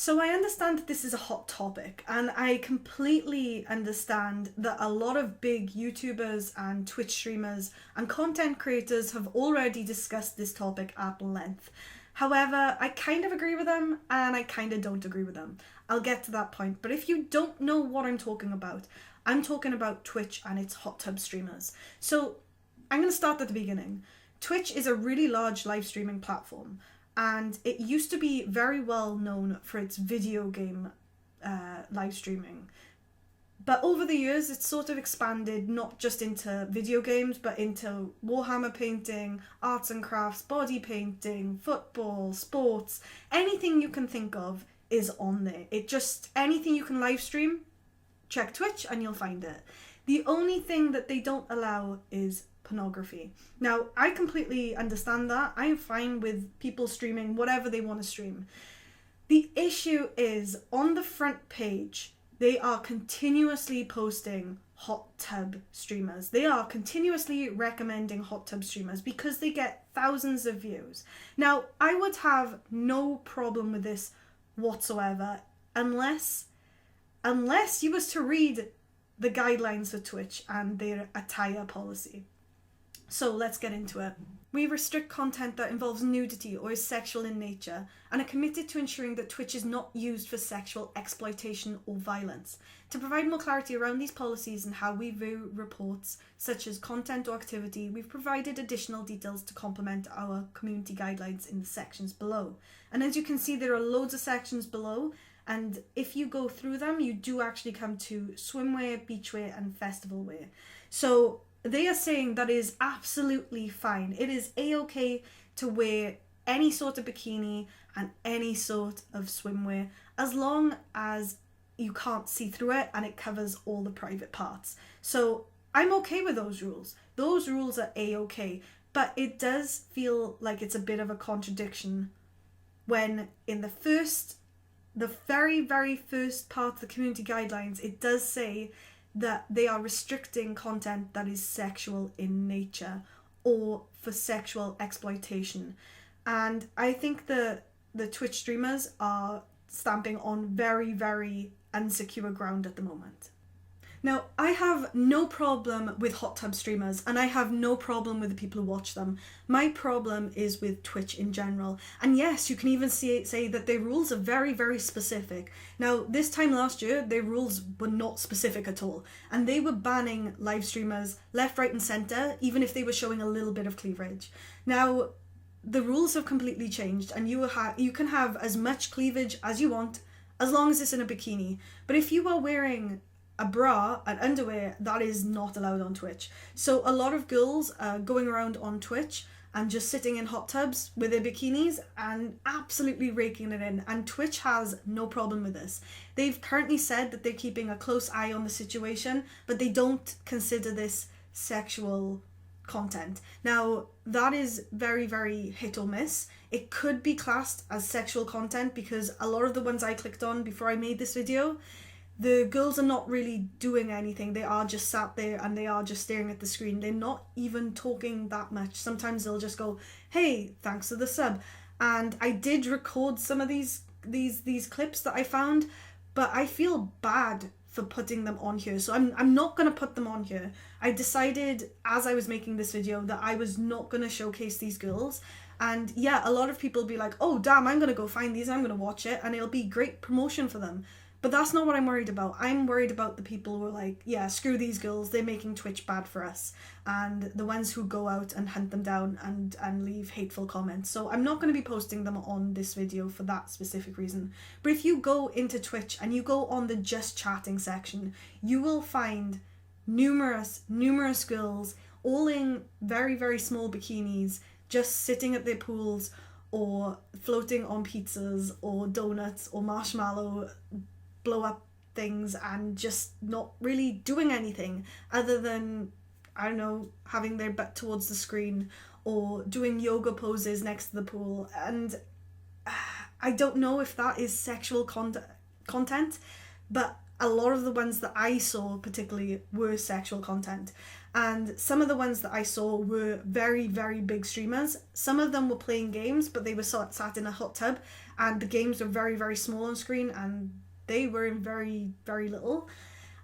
So I understand that this is a hot topic, and I completely understand that a lot of big YouTubers and Twitch streamers and content creators have already discussed this topic at length. However, I kind of agree with them and I kind of don't agree with them. I'll get to that point, but if you don't know what I'm talking about Twitch and its hot tub streamers. So I'm going to start at the beginning. Twitch is a really large live streaming platform, and it used to be very well known for its video game live streaming. But over the years, it's sort of expanded not just into video games, but into Warhammer painting, arts and crafts, body painting, football, sports, anything you can think of is on there. Anything you can live stream, check Twitch and you'll find it. The only thing that they don't allow is pornography. Now, I completely understand that. I'm fine with people streaming whatever they want to stream. The issue is, on the front page, they are continuously posting hot tub streamers. They are continuously recommending hot tub streamers because they get thousands of views. Now, I would have no problem with this whatsoever unless you was to read the guidelines for Twitch and their attire policy. So let's get into it. We restrict content that involves nudity or is sexual in nature and are committed to ensuring that Twitch is not used for sexual exploitation or violence. To provide more clarity around these policies and how we view reports such as content or activity, we've provided additional details to complement our community guidelines in the sections below. And as you can see, there are loads of sections below, and if you go through them, you do actually come to swimwear, beachwear and festival wear. So they are saying that is absolutely fine. It is a-okay to wear any sort of bikini and any sort of swimwear as long as you can't see through it and it covers all the private parts. So I'm okay with those rules. Those rules are a-okay, but it does feel like it's a bit of a contradiction when in the very, very first part of the community guidelines, it does say that they are restricting content that is sexual in nature or for sexual exploitation. And I think the Twitch streamers are stamping on very, very insecure ground at the moment. Now, I have no problem with hot tub streamers and I have no problem with the people who watch them. My problem is with Twitch in general. And yes, you can even say that their rules are very, very specific. Now, this time last year, their rules were not specific at all. And they were banning live streamers left, right and centre, even if they were showing a little bit of cleavage. Now, the rules have completely changed and you can have as much cleavage as you want as long as it's in a bikini. But if you are wearing a bra and underwear, that is not allowed on Twitch. So a lot of girls are going around on Twitch and just sitting in hot tubs with their bikinis and absolutely raking it in, and Twitch has no problem with this. They've currently said that they're keeping a close eye on the situation, but they don't consider this sexual content. Now, that is very, very hit or miss. It could be classed as sexual content because a lot of the ones I clicked on before I made this video, the girls are not really doing anything. They are just sat there and they are just staring at the screen. They're not even talking that much. Sometimes they'll just go, "Hey, thanks for the sub." And I did record some of these clips that I found, but I feel bad for putting them on here. So I'm not going to put them on here. I decided as I was making this video that I was not going to showcase these girls. And yeah, a lot of people will be like, "Oh damn, I'm going to go find these, I'm going to watch it," and it'll be great promotion for them. But that's not what I'm worried about. I'm worried about the people who are like, yeah, screw these girls, they're making Twitch bad for us. And the ones who go out and hunt them down and leave hateful comments. So I'm not going to be posting them on this video for that specific reason. But if you go into Twitch and you go on the just chatting section, you will find numerous girls all in very, very small bikinis, just sitting at their pools or floating on pizzas or donuts or marshmallow blow up things and just not really doing anything other than, I don't know, having their butt towards the screen or doing yoga poses next to the pool. And I don't know if that is sexual content, but a lot of the ones that I saw particularly were sexual content. And some of the ones that I saw were very, very big streamers. Some of them were playing games, but they were sat in a hot tub, and the games were very, very small on screen, and they were in very, very little.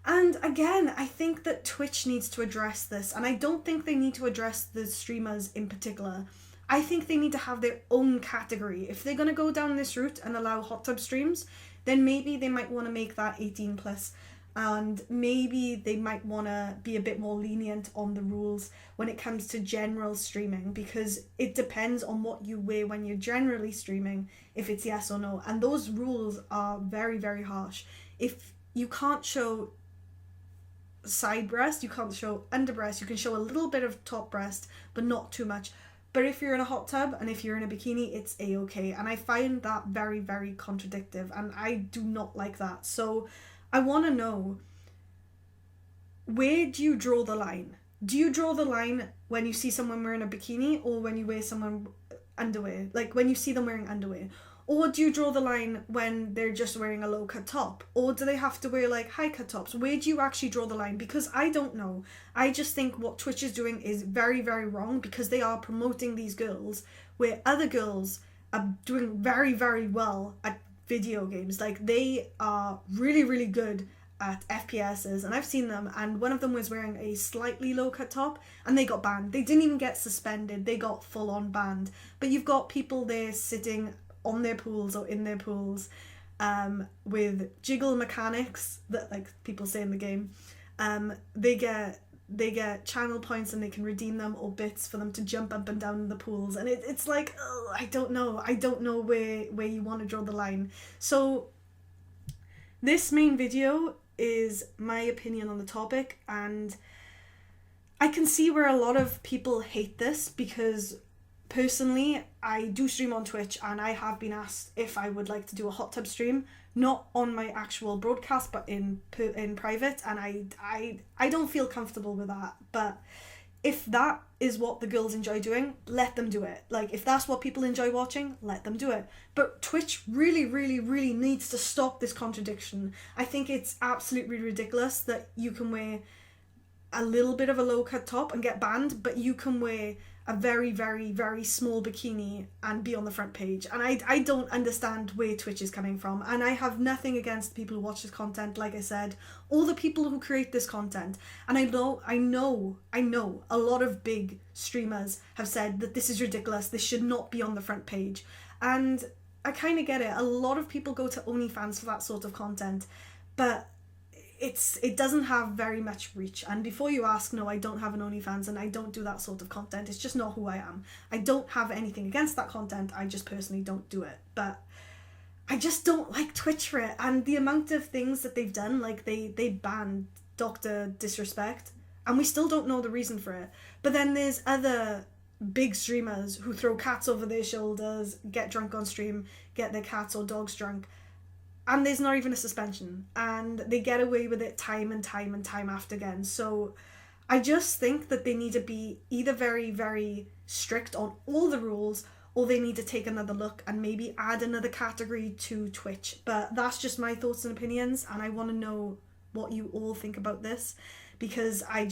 And again, I think that Twitch needs to address this, and I don't think they need to address the streamers in particular. I think they need to have their own category. If they're going to go down this route and allow hot tub streams, then maybe they might want to make that 18 plus. And maybe they might want to be a bit more lenient on the rules when it comes to general streaming, because it depends on what you wear when you're generally streaming, if it's yes or no. And those rules are very, very harsh. If you can't show side breast, you can't show under breast, you can show a little bit of top breast, but not too much. But if you're in a hot tub and if you're in a bikini, it's a-okay. And I find that very, very contradictive, and I do not like that. So I want to know, where do you draw the line? Do you draw the line when you see someone wearing a bikini, or when you wear someone underwear? Like when you see them wearing underwear? Or do you draw the line when they're just wearing a low-cut top? Or do they have to wear like high-cut tops? Where do you actually draw the line? Because I don't know. I just think what Twitch is doing is very, very wrong, because they are promoting these girls where other girls are doing very, very well at video games. Like they are really, really good at FPSs, and I've seen them, and one of them was wearing a slightly low-cut top and they got banned. They didn't even get suspended, they got full-on banned. But you've got people there sitting on their pools or in their pools with jiggle mechanics that, like people say in the game, they get channel points and they can redeem them, or bits for them to jump up and down in the pools, and it's like, oh, I don't know where you want to draw the line. So this main video is my opinion on the topic, and I can see where a lot of people hate this, because personally, I do stream on Twitch, and I have been asked if I would like to do a hot tub stream, not on my actual broadcast, but in private, and I don't feel comfortable with that. But if that is what the girls enjoy doing, let them do it. Like, if that's what people enjoy watching, let them do it. But Twitch really, really, really needs to stop this contradiction. I think it's absolutely ridiculous that you can wear a little bit of a low-cut top and get banned, but you can wear a very, very, very small bikini and be on the front page. And I don't understand where Twitch is coming from. And I have nothing against people who watch this content, like I said, or the people who create this content. And I know a lot of big streamers have said that this is ridiculous, this should not be on the front page. And I kind of get it. A lot of people go to OnlyFans for that sort of content, but it doesn't have very much reach. And before you ask, no, I don't have an OnlyFans and I don't do that sort of content. It's just not who I am. I don't have anything against that content, I just personally don't do it. But I just don't like Twitch for it. And the amount of things that they've done, like they banned Dr. Disrespect, and we still don't know the reason for it. But then there's other big streamers who throw cats over their shoulders, get drunk on stream, get their cats or dogs drunk, and there's not even a suspension, and they get away with it time and time and time after again. So I just think that they need to be either very, very strict on all the rules, or they need to take another look and maybe add another category to Twitch. But that's just my thoughts and opinions, and I want to know what you all think about this, because I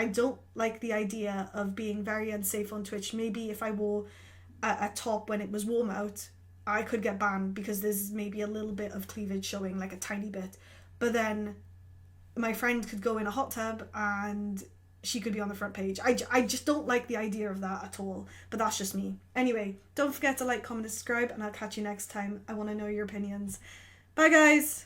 don't like the idea of being very unsafe on Twitch. Maybe if I wore a top when it was warm out, I could get banned because there's maybe a little bit of cleavage showing, like a tiny bit. But then my friend could go in a hot tub and she could be on the front page. I just don't like the idea of that at all. But that's just me. Anyway, don't forget to like, comment, and subscribe, and I'll catch you next time. I want to know your opinions. Bye, guys!